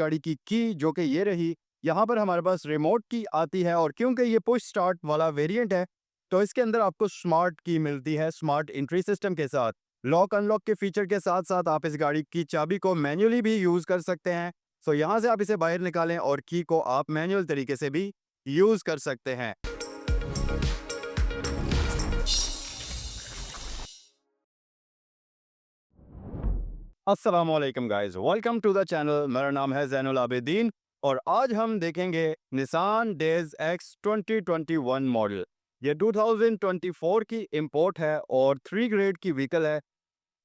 गाड़ी की जो कि ये रही। यहाँ पर हमारे पास रिमोट की आती है और क्योंकि ये पुश स्टार्ट वाला वेरिएंट है तो इसके अंदर आपको स्मार्ट की मिलती है स्मार्ट एंट्री सिस्टम के साथ। लॉक अनलॉक के फीचर के साथ साथ आप इस गाड़ी की चाबी को मैन्युअली भी यूज़ कर सकते हैं। सो यहाँ से आप इसे बाहर निकालें और की को आप मैन्युअल तरीके से भी यूज़ कर सकते हैं। अस्सलामुअलैकुम guys, welcome to the channel. मेरा नाम है ज़ैनुल आबिदीन और आज हम देखेंगे निसान डेज़ एक्स 2021 मॉडल। ये 2024 की इंपोर्ट है और 3 ग्रेड की व्हीकल है।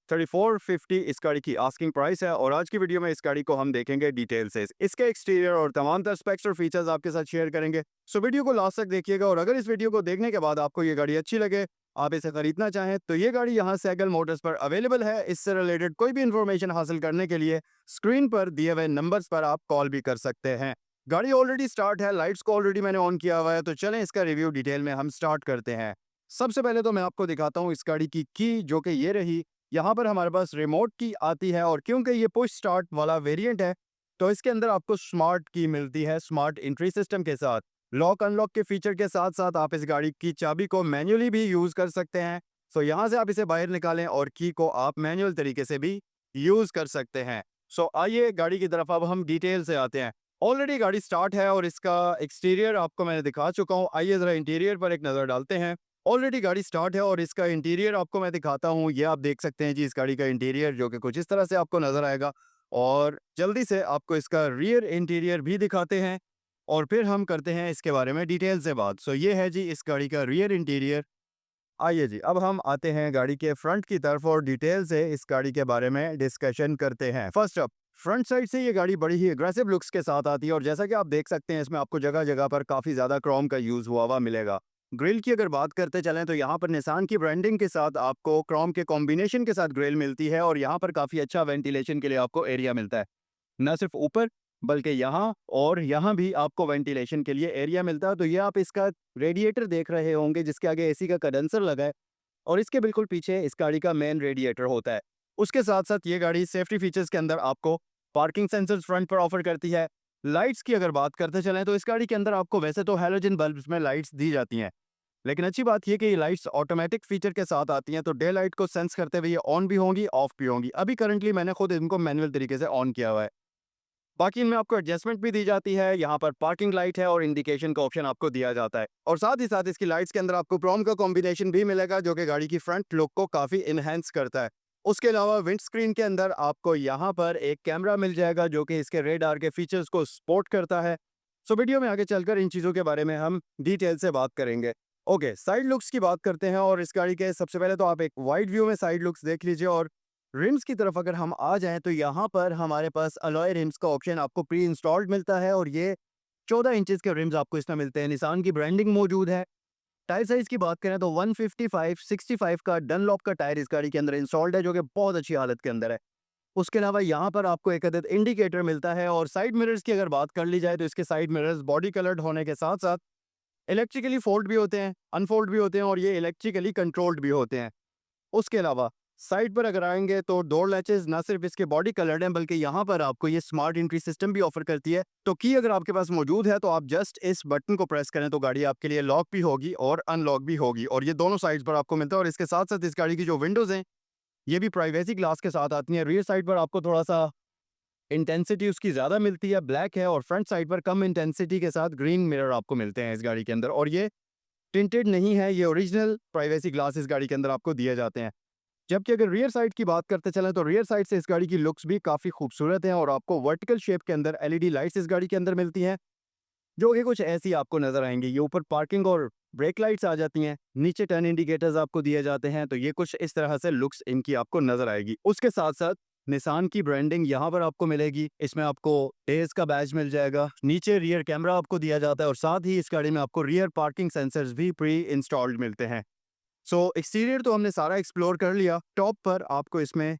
3450 इस गाड़ी की आस्किंग प्राइस है और आज की वीडियो में इस गाड़ी को हम देखेंगे डिटेल से। इसके एक्सटीरियर और तमाम तर स्पेक्स और फीचर्स आपके साथ शेयर करेंगे। सो वीडियो को लास्ट तक देखिएगा और अगर इस वीडियो को देखने के बाद आपको ये गाड़ी अच्छी लगे, आप इसे खरीदना चाहें तो ये गाड़ी यहाँ सैगल मोटर्स पर अवेलेबल है। इससे रिलेटेड कोई भी इंफॉर्मेशन हासिल करने के लिए स्क्रीन पर दिए हुए नंबर्स पर आप कॉल भी कर सकते हैं। गाड़ी ऑलरेडी स्टार्ट है, लाइट्स को ऑलरेडी मैंने ऑन किया हुआ है, तो चलें इसका रिव्यू डिटेल में हम स्टार्ट करते हैं। सबसे पहले तो मैं आपको दिखाता हूँ इस गाड़ी की जो कि ये रही। यहाँ पर हमारे पास रिमोट की आती है और क्योंकि ये पुश स्टार्ट वाला वेरिएंट है तो इसके अंदर आपको स्मार्ट की मिलती है स्मार्ट एंट्री सिस्टम के साथ। लॉक अनलॉक के फीचर के साथ साथ आप इस गाड़ी की चाबी को मैन्युअली भी यूज़ कर सकते हैं। सो यहाँ से आप इसे बाहर निकालें और की को आप मैन्युअल तरीके से भी यूज़ कर सकते हैं। सो आइए गाड़ी की तरफ अब हम डिटेल से आते हैं। ऑलरेडी गाड़ी स्टार्ट है और इसका एक्सटीरियर आपको मैंने दिखा चुका हूँ। आइए ज़रा इंटीरियर पर एक नज़र डालते हैं। ऑलरेडी गाड़ी स्टार्ट है और इसका इंटीरियर आपको मैं दिखाता हूँ। ये आप देख सकते हैं जी, इस गाड़ी का इंटीरियर जो कि कुछ इस तरह से आपको नज़र आएगा। और जल्दी से आपको इसका रियर इंटीरियर भी दिखाते हैं और फिर हम करते हैं इसके बारे में डिटेल से बात। सो ये है जी इस गाड़ी का रियर इंटीरियर। आइए जी, अब हम आते हैं गाड़ी के फ्रंट की तरफ और डिटेल से इस गाड़ी के बारे में डिस्कशन करते हैं। फर्स्ट अप, फ्रंट साइड से ये गाड़ी बड़ी ही एग्रेसिव लुक्स के साथ आती है और जैसा कि आप देख सकते हैं इसमें आपको जगह जगह पर काफ़ी ज़्यादा क्रोम का यूज़ हुआ हुआ मिलेगा। ग्रिल की अगर बात करते चलें तो यहाँ पर निसान की ब्रांडिंग के साथ आपको क्रोम के कॉम्बिनेशन के साथ ग्रिल मिलती है और यहाँ पर काफ़ी अच्छा वेंटिलेशन के लिए आपको एरिया मिलता है। न सिर्फ ऊपर बल्कि यहाँ और यहाँ भी आपको वेंटिलेशन के लिए एरिया मिलता है। तो ये आप इसका रेडिएटर देख रहे होंगे जिसके आगे एसी का कंडेंसर लगा है और इसके बिल्कुल पीछे इस गाड़ी का मेन रेडिएटर होता है। उसके साथ साथ ये गाड़ी सेफ्टी फीचर्स के अंदर आपको पार्किंग सेंसर्स फ्रंट पर ऑफर करती है। लाइट्स की अगर बात करते चलें तो इस गाड़ी के अंदर आपको वैसे तो हैलोजन बल्ब्स में लाइट्स दी जाती हैं, लेकिन अच्छी बात यह कि ये लाइट्स ऑटोमेटिक फीचर के साथ आती हैं, तो डे लाइट को सेंस करते हुए ये ऑन भी होंगी ऑफ भी होंगी। अभी करंटली मैंने खुद इनको मैनुअल तरीके से ऑन किया हुआ है। बाकी इनमें आपको एडजस्टमेंट भी दी जाती है। यहाँ पर पार्किंग लाइट है और इंडिकेशन का ऑप्शन आपको दिया जाता है और साथ ही साथ इसकी लाइट्स के अंदर आपको क्रोम का कॉम्बिनेशन भी मिलेगा जो कि गाड़ी की फ्रंट लुक को काफ़ी इनहेंस करता है। उसके अलावा विंड स्क्रीन के अंदर आपको यहाँ पर एक कैमरा मिल जाएगा जो कि इसके रेडार के फीचर्स को सपोर्ट करता है। सो वीडियो में आगे चलकर इन चीज़ों के बारे में हम डिटेल से बात करेंगे। ओके, साइड लुक्स की बात करते हैं और इस गाड़ी के सबसे पहले तो आप एक वाइड व्यू में साइड लुक्स देख लीजिए और रिम्स की तरफ अगर हम आ जाएं तो यहाँ पर हमारे पास अलॉय रिम्स का ऑप्शन आपको प्री इंस्टॉल्ड मिलता है और ये 14 इंचेस के रिम्स आपको इसमें मिलते हैं। निसान की ब्रांडिंग मौजूद है। टायर साइज की बात करें तो 155/65 का डनलॉप का टायर इस गाड़ी के अंदर इंस्टॉल्ड है जो कि बहुत अच्छी हालत के अंदर है। उसके अलावा यहाँ पर आपको एक अदद इंडिकेटर मिलता है और साइड मिरर्स की अगर बात कर ली जाए तो इसके साइड मिरर्स बॉडी कलर्ड होने के साथ साथ इलेक्ट्रिकली फोल्ड भी होते हैं, अनफोल्ड भी होते हैं और ये इलेक्ट्रिकली कंट्रोल्ड भी होते हैं। उसके अलावा साइड पर अगर आएंगे तो डोर लैचेस ना सिर्फ इसके बॉडी कलर्ड हैं बल्कि यहाँ पर आपको ये स्मार्ट एंट्री सिस्टम भी ऑफर करती है। तो की अगर आपके पास मौजूद है तो आप जस्ट इस बटन को प्रेस करें तो गाड़ी आपके लिए लॉक भी होगी और अनलॉक भी होगी और ये दोनों साइड्स पर आपको मिलता है। और इसके साथ साथ इस गाड़ी की जो विंडोज़ हैं ये भी प्राइवेसी ग्लास के साथ आती हैं। रियर साइड पर आपको थोड़ा सा इंटेंसिटी उसकी ज़्यादा मिलती है, ब्लैक है, और फ्रंट साइड पर कम इंटेंसिटी के साथ ग्रीन मिरर आपको मिलते हैं इस गाड़ी के अंदर और ये टिंटेड नहीं है, ये ओरिजिनल प्राइवेसी ग्लास इस गाड़ी के अंदर आपको दिए जाते हैं। जबकि अगर रियर साइड की बात करते चलें तो रियर साइड से इस गाड़ी की लुक्स भी काफ़ी खूबसूरत हैं और आपको वर्टिकल शेप के अंदर एलईडी लाइट्स इस गाड़ी के अंदर मिलती हैं जो कि कुछ ऐसी आपको नजर आएंगी। ये ऊपर पार्किंग और ब्रेक लाइट्स आ जाती हैं, नीचे टर्न इंडिकेटर्स आपको दिए जाते हैं, तो ये कुछ इस तरह से लुक्स इनकी आपको नजर आएगी। उसके साथ साथ निसान की ब्रांडिंग यहाँ पर आपको मिलेगी। इसमें आपको डेज का बैज मिल जाएगा, नीचे रियर कैमरा आपको दिया जाता है और साथ ही इस गाड़ी में आपको रियर पार्किंग सेंसर्स भी प्री इंस्टॉल्ड मिलते हैं। सो एक्सटीरियर तो हमने सारा एक्सप्लोर कर लिया। टॉप पर आपको इसमें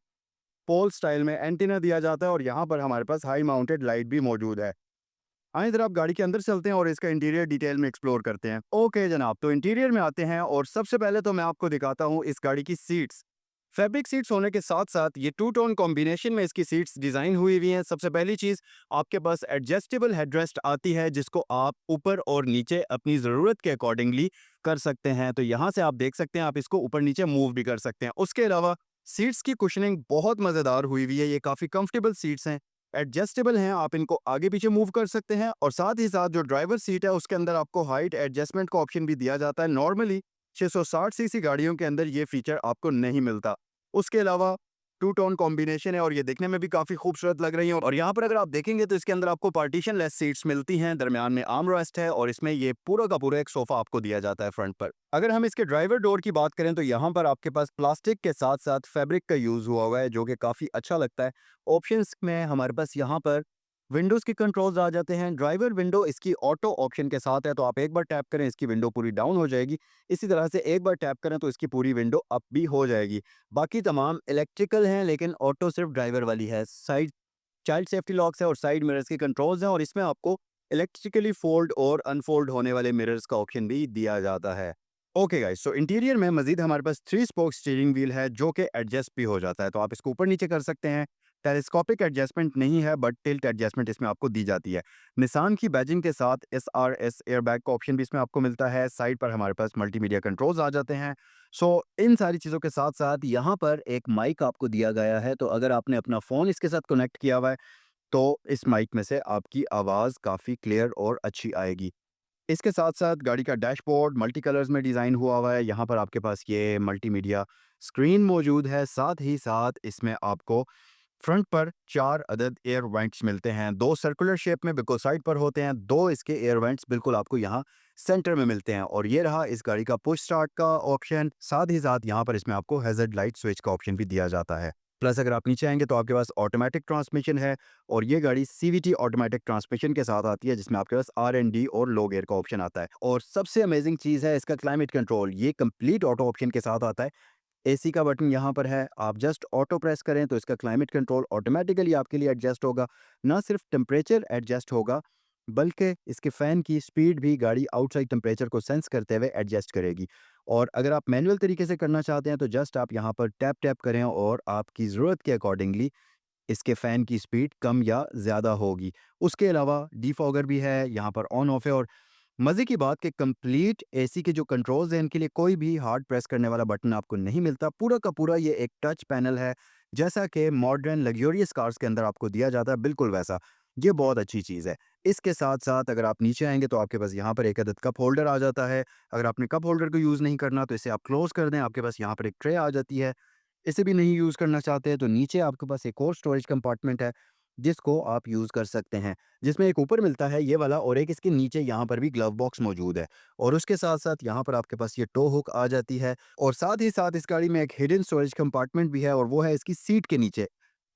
पोल स्टाइल में एंटीना दिया जाता है और यहाँ पर हमारे पास हाई माउंटेड लाइट भी मौजूद है। आइए इधर आप गाड़ी के अंदर चलते हैं और इसका इंटीरियर डिटेल में एक्सप्लोर करते हैं। ओके जनाब, तो इंटीरियर में आते हैं और सबसे पहले तो मैं आपको दिखाता हूँ इस गाड़ी की सीट्स। फैब्रिक सीट्स होने के साथ साथ ये टू टोन कॉम्बिनेशन में इसकी सीट्स डिज़ाइन हुई हुई हैं। सबसे पहली चीज़, आपके पास एडजस्टेबल हेडरेस्ट आती है जिसको आप ऊपर और नीचे अपनी ज़रूरत के अकॉर्डिंगली कर सकते हैं। तो यहाँ से आप देख सकते हैं, आप इसको ऊपर नीचे मूव भी कर सकते हैं। उसके अलावा सीट्स की कुशनिंग बहुत मज़ेदार हुई हुई है। ये काफ़ी कंफर्टेबल सीट्स हैं, एडजस्टेबल हैं, आप इनको आगे पीछे मूव कर सकते हैं। और साथ ही साथ जो ड्राइवर सीट है उसके अंदर आपको हाइट एडजस्टमेंट का ऑप्शन भी दिया जाता है। नॉर्मली 660 सीसी गाड़ियों के अंदर ये फीचर आपको नहीं मिलता। उसके अलावा टू टोन कॉम्बिनेशन है और ये देखने में भी काफ़ी खूबसूरत लग रही हैं। और यहाँ पर अगर आप देखेंगे तो इसके अंदर आपको पार्टीशन लेस सीट्स मिलती हैं, दरमियान में आर्म रेस्ट है और इसमें ये पूरा का पूरा एक सोफ़ा आपको दिया जाता है फ्रंट पर। अगर हम इसके ड्राइवर डोर की बात करें तो यहाँ पर आपके पास प्लास्टिक के साथ साथ फैब्रिक का यूज़ हुआ हुआ है जो कि काफ़ी अच्छा लगता है। ऑप्शंस में हमारे पास यहाँ पर विंडोज़ के कंट्रोल्स आ जाते हैं। ड्राइवर विंडो इसकी ऑटो ऑप्शन के साथ है, तो आप एक बार टैप करें इसकी विंडो पूरी डाउन हो जाएगी। इसी तरह से एक बार टैप करें तो इसकी पूरी विंडो अप भी हो जाएगी। बाकी तमाम इलेक्ट्रिकल हैं लेकिन ऑटो सिर्फ ड्राइवर वाली है। साइड चाइल्ड सेफ्टी लॉक्स है और साइड मिरर्स के कंट्रोल्स हैं और इसमें आपको इलेक्ट्रिकली फोल्ड और अनफोल्ड होने वाले मिरर्स का ऑप्शन भी दिया जाता है। ओके गाइस, सो इंटीरियर में मजीद हमारे पास 3 स्पोक स्टीयरिंग व्हील है जो कि एडजस्ट भी हो जाता है, तो आप इसको ऊपर नीचे कर सकते हैं। टेलीस्कोपिक एडजस्टमेंट नहीं है बट टिल्ट एडजस्टमेंट इसमें आपको दी जाती है। निसान की बैजिंग के साथ एसआरएस एयरबैग का ऑप्शन भी इसमें आपको मिलता है। साइड पर हमारे पास मल्टीमीडिया कंट्रोल्स आ जाते हैं। सो इन सारी चीज़ों के साथ साथ यहाँ पर एक माइक आपको दिया गया है, तो अगर आपने अपना फ़ोन इसके साथ कनेक्ट किया हुआ है तो इस माइक में से आपकी आवाज़ काफ़ी क्लियर और अच्छी आएगी। इसके साथ-साथ गाड़ी का डैशबोर्ड मल्टी कलर्स में डिज़ाइन हुआ है। यहाँ पर आपके पास ये मल्टीमीडिया स्क्रीन मौजूद है। साथ ही साथ इसमें आपको फ्रंट पर 4 अदद एयर वेंट्स मिलते हैं। 2 सर्कुलर शेप में बिल्कुल साइड पर होते हैं, 2 इसके एयर वेंट्स बिल्कुल आपको यहाँ सेंटर में मिलते हैं। और ये रहा इस गाड़ी का पुश स्टार्ट का ऑप्शन। साथ ही साथ यहाँ पर इसमें आपको हैज़र्ड लाइट स्विच का ऑप्शन भी दिया जाता है। प्लस अगर आप नीचे आएँगे तो आपके पास ऑटोमैटिक ट्रांसमिशन है और ये गाड़ी सीवीटी ऑटोमैटिक ट्रांसमिशन के साथ आती है जिसमें आपके पास आरएनडी और लो गियर का ऑप्शन आता है। और सबसे अमेजिंग चीज़ है इसका क्लाइमेट कंट्रोल, ये कंप्लीट ऑटो ऑप्शन के साथ आता है। एसी का बटन यहाँ पर है, आप जस्ट ऑटो प्रेस करें तो इसका क्लाइमेट कंट्रोल ऑटोमेटिकली आपके लिए एडजस्ट होगा। ना सिर्फ टेम्परेचर एडजस्ट होगा, बल्कि इसके फ़ैन की स्पीड भी गाड़ी आउटसाइड टेम्परेचर को सेंस करते हुए एडजस्ट करेगी। और अगर आप मैनुअल तरीके से करना चाहते हैं तो जस्ट आप यहाँ पर टैप टैप करें और आपकी ज़रूरत के अकॉर्डिंगली इसके फ़ैन की स्पीड कम या ज़्यादा होगी। उसके अलावा डिफॉगर भी है, यहाँ पर ऑन ऑफ है। और मज़े की बात कि कंप्लीट एसी के जो कंट्रोल्स हैं इनके लिए कोई भी हार्ड प्रेस करने वाला बटन आपको नहीं मिलता। पूरा का पूरा ये एक टच पैनल है, जैसा कि मॉडर्न लग्ज़रियस कार्स के अंदर आपको दिया जाता है, बिल्कुल वैसा। ये बहुत अच्छी चीज़ है। इसके साथ-साथ अगर आप नीचे आएँगे तो आपके पास यहाँ पर एक अदद कप होल्डर आ जाता है। अगर आपने कप होल्डर को यूज़ नहीं करना तो इसे आप क्लोज़ कर दें, आपके पास यहाँ पर एक ट्रे आ जाती है। इसे भी नहीं यूज़ करना चाहते तो नीचे आपके पास एक और स्टोरेज कंपार्टमेंट है, जिसको आप यूज़ कर सकते हैं। जिसमें एक ऊपर मिलता है ये वाला और एक इसके नीचे यहाँ पर भी ग्लव बॉक्स मौजूद है। और उसके साथ-साथ यहाँ पर आपके पास ये टो हुक आ जाती है और साथ ही साथ इस गाड़ी में एक हिडन स्टोरेज कंपार्टमेंट भी है और वो है इसकी सीट के नीचे।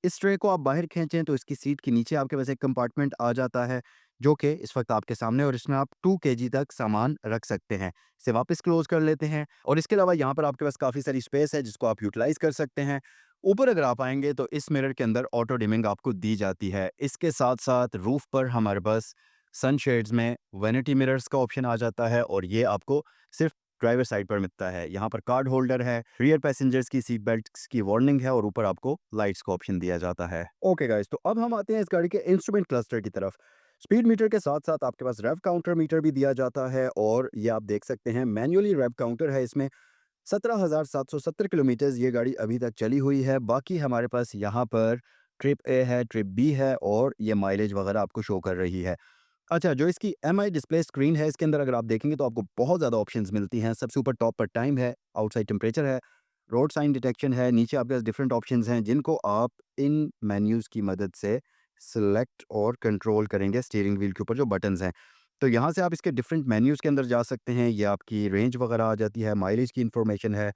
इस ट्रे को आप बाहर खींचें तो इसकी सीट के नीचे आपके पास एक कंपार्टमेंट आ जाता है, जो कि इस वक़्त आपके सामने और इसमें आप 2 केजी तक सामान रख सकते हैं। इसे वापस क्लोज़ कर लेते हैं और इसके अलावा यहाँ पर आपके पास काफ़ी सारी स्पेस है जिसको आप यूटिलाइज़ कर सकते हैं। ऊपर अगर आप आएँगे तो इस मिरर के अंदर ऑटो डिमिंग आपको दी जाती है। इसके साथ-साथ रूफ़ पर हमारे पास सनशेड्स में वैनिटी मिरर्स का ऑप्शन आ जाता है और ये आपको सिर्फ़ ड्राइवर साइड पर मिलता है। यहाँ पर कार्ड होल्डर है, रियर पैसेंजर्स की सीट बेल्ट्स की वार्निंग है और ऊपर आपको लाइट्स का ऑप्शन दिया जाता है। ओके गाइस, तो अब हम आते हैं इस गाड़ी के इंस्ट्रूमेंट क्लस्टर की तरफ। स्पीड मीटर के साथ-साथ आपके पास रेव काउंटर मीटर भी दिया जाता है और ये आप देख सकते हैं मैन्युअली रेव काउंटर है इसमें। 17,770 किलोमीटर्स ये गाड़ी अभी तक चली हुई है। बाकी हमारे पास यहाँ पर ट्रिप ए है, ट्रिप बी है और ये माइलेज वगैरह आपको शो कर रही है। अच्छा, जो इसकी एमआई डिस्प्ले स्क्रीन है, इसके अंदर अगर आप देखेंगे तो आपको बहुत ज़्यादा ऑप्शंस मिलती हैं। सबसे ऊपर टॉप पर टाइम है, आउटसाइड टेम्परेचर है, रोड साइन डिटेक्शन है, नीचे आपके पास डिफरेंट ऑप्शंस हैं जिनको आप इन मेन्यूज़ की मदद से सेलेक्ट और कंट्रोल करेंगे स्टीयरिंग व्हील के ऊपर जो बटन्स हैं। तो यहाँ से आप इसके डिफरेंट मेन्यूज़ के अंदर जा सकते हैं। ये आपकी रेंज वगैरह आ जाती है, माइलेज की इन्फॉर्मेशन है।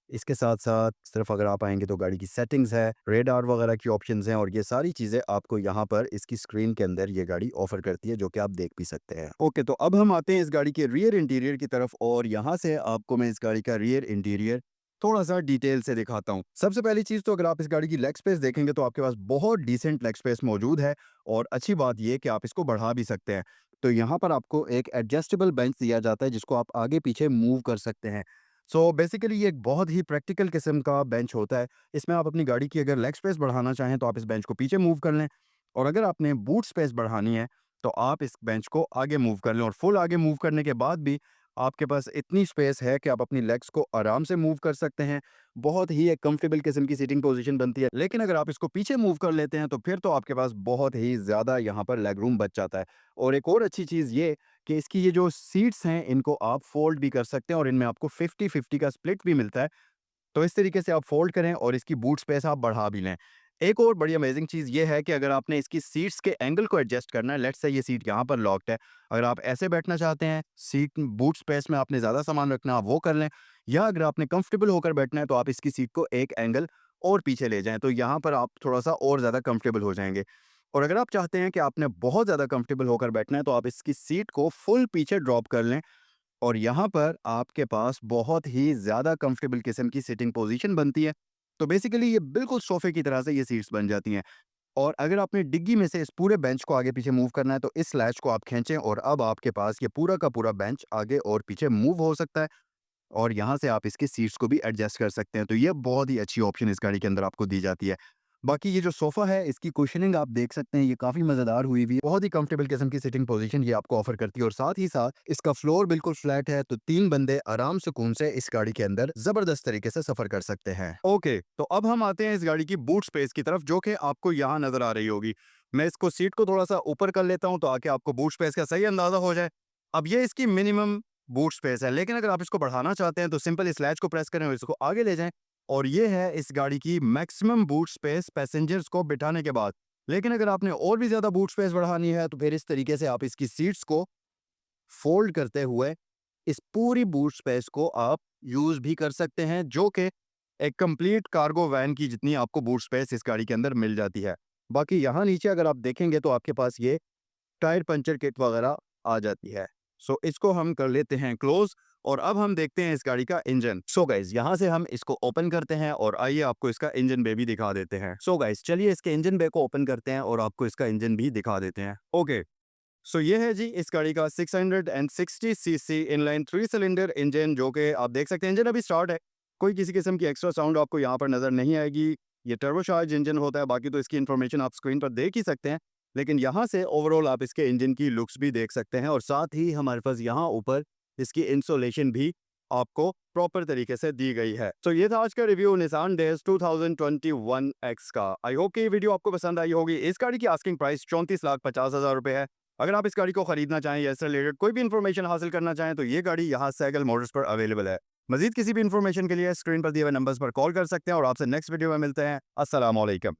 इसके साथ-साथ सिर्फ अगर आप आएँगे तो गाड़ी की सेटिंग्स है, रेडार वगैरह की ऑप्शंस हैं और ये सारी चीज़ें आपको यहाँ पर इसकी स्क्रीन के अंदर ये गाड़ी ऑफ़र करती है, जो कि आप देख भी सकते हैं। ओके, तो अब हम आते हैं इस गाड़ी के रियर इंटीरियर की तरफ और यहाँ से आपको मैं इस गाड़ी का रियर इंटीरियर थोड़ा-सा डिटेल से दिखाता हूँ। सबसे पहली चीज़ तो अगर आप इस गाड़ी की लेग स्पेस देखेंगे तो आपके पास बहुत डिसेंट लेग स्पेस मौजूद है और अच्छी बात ये है कि आप इसको बढ़ा भी सकते हैं। तो यहाँ पर आपको एक एडजस्टेबल बेंच दिया जाता है जिसको आप आगे-पीछे मूव कर सकते हैं। सो बेसिकली ये एक बहुत ही प्रैक्टिकल किस्म का बेंच होता है। इसमें आप अपनी गाड़ी की अगर लेग स्पेस बढ़ाना चाहें तो आप इस बेंच को पीछे मूव कर लें, और अगर आपने बूट स्पेस बढ़ानी है तो आप इस बेंच को आगे मूव कर लें, और फुल आगे मूव करने के बाद भी आपके पास इतनी स्पेस है कि आप अपनी लेग्स को आराम से मूव कर सकते हैं। बहुत ही एक कंफर्टेबल किस्म की सीटिंग पोजीशन बनती है। लेकिन अगर आप इसको पीछे मूव कर लेते हैं तो फिर तो आपके पास बहुत ही ज़्यादा यहाँ पर लेग रूम बच जाता है। और एक और अच्छी चीज़ ये कि इसकी ये जो सीट्स हैं इनको आप फोल्ड भी कर सकते हैं, और इनमें आपको 50-50 का स्प्लिट भी मिलता है। तो इस तरीके से आप फोल्ड करें और इसकी बूट स्पेस आप बढ़ा भी लें। एक और बड़ी अमेजिंग चीज़ ये है कि अगर आपने इसकी सीट्स के एंगल को एडजस्ट करना है, लेट्स से ये सीट यहाँ पर लॉक्ड है, अगर आप ऐसे बैठना चाहते हैं, सीट बूट स्पेस में आपने ज़्यादा सामान रखना है, आप वो कर लें, या अगर आपने कंफर्टेबल होकर बैठना है तो आप इसकी सीट को एक एंगल और पीछे ले जाएँ, तो यहाँ पर आप थोड़ा-सा और ज़्यादा कंफर्टेबल हो जाएँगे। और अगर आप चाहते हैं कि आपने बहुत ज़्यादा कंफर्टेबल होकर बैठना है तो आप इसकी सीट को फुल पीछे ड्रॉप कर लें, और यहाँ पर आपके पास बहुत ही ज़्यादा कंफर्टेबल किस्म की सिटिंग पोजीशन बनती है। तो बेसिकली ये बिल्कुल सोफ़े की तरह से ये सीट्स बन जाती हैं। और अगर आपने डिग्गी में से इस पूरे बेंच को आगे पीछे मूव करना है तो इस लैच को आप खींचें, और अब आपके पास ये पूरा का पूरा बेंच आगे और पीछे मूव हो सकता है, और यहाँ से आप इसकी सीट्स को भी एडजस्ट कर सकते हैं। तो ये बहुत ही अच्छी ऑप्शन इस गाड़ी के अंदर आपको दी जाती है। बाकी ये जो सोफ़ा है इसकी कुशनिंग आप देख सकते हैं, ये काफ़ी मज़ेदार हुई हुई है। बहुत ही कंफर्टेबल किस्म की सिटिंग पोज़ीशन ये आपको ऑफ़र करती है, और साथ ही साथ इसका फ्लोर बिल्कुल फ्लैट है, तो 3 बंदे आराम सुकून से इस गाड़ी के अंदर ज़बरदस्त तरीके से सफ़र कर सकते हैं। ओके, तो अब हम आते हैं इस गाड़ी की बूट स्पेस की तरफ, जो कि आपको यहाँ नज़र आ रही होगी। मैं इसको सीट को थोड़ा-सा ऊपर कर लेता हूँ ताकि आपको बूट स्पेस का सही अंदाज़ा हो जाए। अब ये इसकी मिनिमम बूट स्पेस है, लेकिन अगर आप इसको बढ़ाना चाहते हैं तो सिंपल इस लैच को प्रेस करें और इसको आगे ले जाएं, और ये है इस गाड़ी की मैक्सिमम बूट स्पेस पैसेंजर्स को बिठाने के बाद। लेकिन अगर आपने और भी ज़्यादा बूट स्पेस बढ़ानी है तो फिर इस तरीके से आप इसकी सीट्स को फोल्ड करते हुए इस पूरी बूट स्पेस को आप यूज़ भी कर सकते हैं, जो कि एक कंप्लीट कार्गो वैन की जितनी आपको बूट स्पेस इस गाड़ी के अंदर मिल जाती है। बाकी यहाँ नीचे अगर आप देखेंगे तो आपके पास ये टायर पंचर किट वगैरह आ जाती है। सो इसको हम कर लेते हैं क्लोज, और अब हम देखते हैं इस गाड़ी का इंजन। सो गाइस यहाँ से हम इसको ओपन करते हैं, और आइए आपको इसका इंजन बे भी दिखा देते हैं। सो गाइस चलिए इसके इंजन बे को ओपन करते हैं और आपको इसका इंजन भी दिखा देते हैं। ओके, सो ये है जी इस गाड़ी का 660 सीसी इनलाइन 3 सिलेंडर इंजन, जो कि आप देख सकते हैं इंजन अभी स्टार्ट है। कोई किसी किस्म की एक्स्ट्रा साउंड आपको यहाँ पर नज़र नहीं आएगी। ये टर्बोचार्ज इंजन होता है, बाकी तो इसकी इन्फॉर्मेशन आप स्क्रीन पर देख ही सकते हैं। लेकिन यहाँ से ओवरऑल आप इसके इंजन की लुक्स भी देख सकते हैं, और साथ ही हमारे पास यहाँ ऊपर इसकी इंसोलेशन भी आपको प्रॉपर तरीके से दी गई है। तो ये था आज का रिव्यू निसान डेज 2021X का। आई होप कि ये वीडियो आपको पसंद आई होगी। इस गाड़ी की आस्किंग प्राइस 34,50,000 रुपए है। अगर आप इस गाड़ी को खरीदना चाहें या इससे रिलेटेड कोई भी इन्फॉर्मेशन हासिल करना चाहें तो ये गाड़ी यहाँ सैगल मोटर्स पर अवेलेबल है। मजीद किसी भी इन्फॉर्मेशन के लिए स्क्रीन पर दिए हुए नंबर्स पर कॉल कर सकते हैं, और आपसे नेक्स्ट वीडियो में मिलते हैं। अस्सलाम वालेकुम।